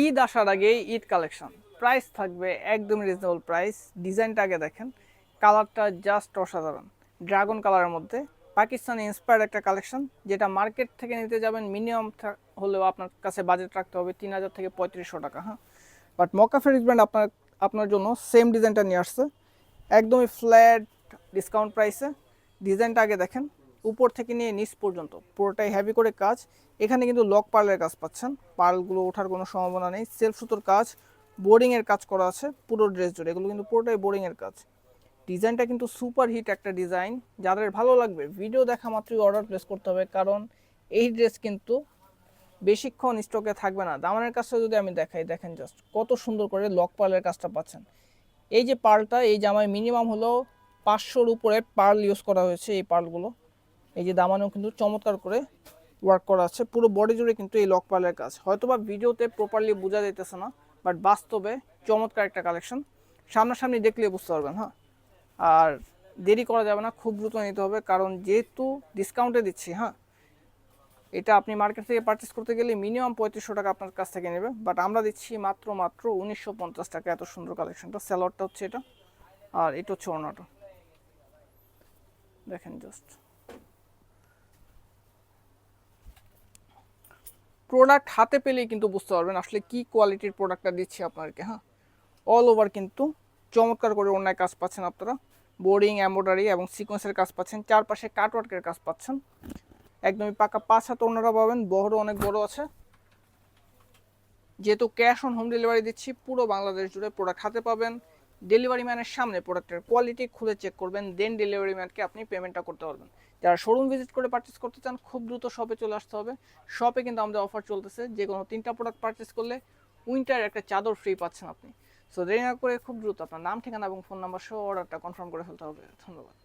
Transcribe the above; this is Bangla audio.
ঈদ আসার আগে ঈদ কালেকশন প্রাইস থাকবে একদম রিজনেবল প্রাইস। ডিজাইনটা আগে দেখেন, কালারটা জাস্ট অসাধারণ, ড্রাগন কালারের মধ্যে পাকিস্তানি ইন্সপায়ার্ড একটা কালেকশন, যেটা মার্কেট থেকে নিতে যাবেন মিনিমাম হলেও আপনার কাছে বাজেট রাখতে হবে 3000 থেকে 3500 টাকা। হ্যাঁ, বাট মক্কা ফেরিজ ব্র্যান্ড আপনার জন্য সেম ডিজাইনটা নিয়ে আসছে একদমই ফ্ল্যাট ডিসকাউন্ট প্রাইসে। ডিজাইনটা আগে দেখেন, উপর থেকে নিয়ে নিচ পর্যন্ত পুরোটাই হেভি করে কাজ। এখানে কিন্তু লক পার্লের কাজ পাচ্ছেন, পার্লগুলো ওঠার কোনো সম্ভাবনা নেই। সেলফ সুতোর কাজ, বোর্ডিংয়ের কাজ করা আছে পুরো ড্রেস জুড়ে, এগুলো কিন্তু পুরোটাই বোর্ডিংয়ের কাজ। ডিজাইনটা কিন্তু সুপার হিট একটা ডিজাইন, যাদের ভালো লাগবে ভিডিও দেখা মাত্রই অর্ডার প্লেস করতে হবে, কারণ এই ড্রেস কিন্তু বেশিক্ষণ স্টকে থাকবে না। দামানের কাজটা যদি আমি দেখাই, দেখেন জাস্ট কত সুন্দর করে লক পার্লের কাজটা পাচ্ছেন। এই যে পার্লটা, এই জামায় মিনিমাম হলো 500-র উপরে পার্ল ইউজ করা হয়েছে। এই পার্লগুলো এই যে দামানেও কিন্তু চমৎকার করে ওয়ার্ক করা আছে, পুরো বডি জুড়ে কিন্তু এই লক পার্লের কাজ। হয়তোবা ভিডিওতে প্রপারলি বোঝা যাইতেছে না, বাট বাস্তবে চমৎকার একটা কালেকশন, সামনাসামনি দেখলে বুঝতে পারবেন। হ্যাঁ, আর দেরি করা যাবে না, খুব দ্রুত নিতে হবে, কারণ যেহেতু ডিসকাউন্টে দিচ্ছি। হ্যাঁ, এটা আপনি মার্কেট থেকে পারচেস করতে গেলে মিনিমাম 3500 টাকা আপনার কাছ থেকে নেবে, বাট আমরা দিচ্ছি মাত্র 1950 টাকা। এত সুন্দর কালেকশনটা, স্যালোয়ারটা হচ্ছে এটা, আর এটা হচ্ছে ওড়নাটা, দেখেন জাস্ট। প্রোডাক্ট হাতে পেলেই কিন্তু বুঝতে পারবেন আসলে কি কোয়ালিটির প্রোডাক্টটা দিচ্ছি আপনাদেরকে। হ্যাঁ, অল ওভার কিন্তু চমৎকার করে ওড়নায় কাজ পাচ্ছেন আপনারা, বোর্ডিং, এমব্রয়ডারি এবং সিকোয়েন্সের কাজ পাচ্ছেন, চারপাশে কাটওয়ার্কের কাজ পাচ্ছেন। একদমই পাকা 5 হাত ওড়নাটা পাবেন, বহরও অনেক বড় আছে। যেহেতু ক্যাশ অন হোম ডেলিভারি দিচ্ছি, পুরো বাংলাদেশ জুড়ে প্রোডাক্ট হাতে পাবেন। ডেলিভারি ম্যানের সামনে প্রোডাক্টের কোয়ালিটি খুলে চেক করবেন, দেন ডেলিভারি ম্যানকে আপনি পেমেন্টটা করতে পারবেন। যারা শোরুম ভিজিট করে পারচেস করতে চান, খুব দ্রুত শপে চলে আসতে হবে। শপে কিন্তু আমাদের অফার চলতেছে, যে কোনো 3টা প্রোডাক্ট পারচেস করলে উইন্টার একটা চাদর ফ্রি পাচ্ছেন আপনি। সো দেরি না করে খুব দ্রুত আপনার নাম, ঠিকানা এবং ফোন নাম্বার সহ অর্ডারটা কনফার্ম করে ফেলতে হবে। ধন্যবাদ।